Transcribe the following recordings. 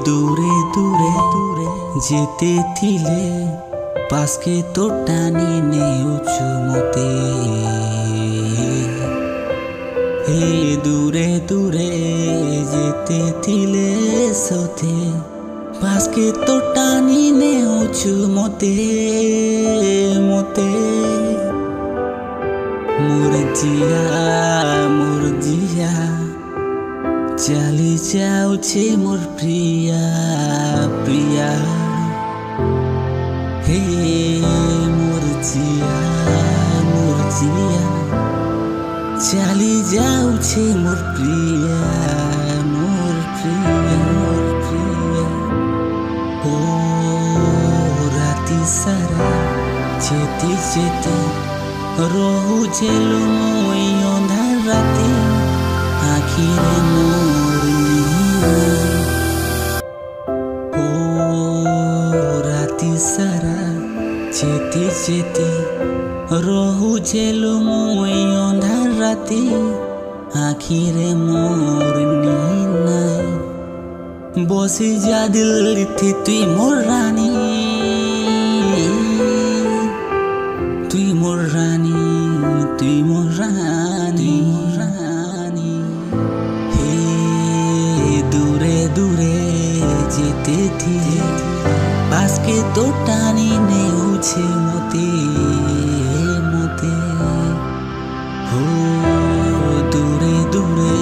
দূরে দূরে দূরে যেতে থিলে পাশকে তো টানি নেউছু মতে হে দূরে দূরে যেতে থিলে সথে পাশকে তো টানি নেউছু মতে মতে মোর জিয়া চালি যাউছে মোর প্রিয়া প্রিয়া হে মোর জিয়া চালি যাউছে মোর প্রিয়া ও রাতি সারা যেতে যেতে রহুছে লো মই অন্ধার রাতে আখিরে মোর ও রাতি সারা যেতে যেতে রহুছে লো মই অন্ধার রাতে আখিরে মোর নাই বসে যা দিল থে তুই মোর রানী তুই মোর রানী তুই মোর রানী হে দূরে দূরে যেতে থিলে পাশকে তো টানি নেউছে মতে মতে হো দূরে দূরে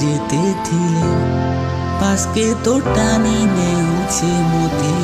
যেতে থিলে পাশকে তো টানি নেউছে মতে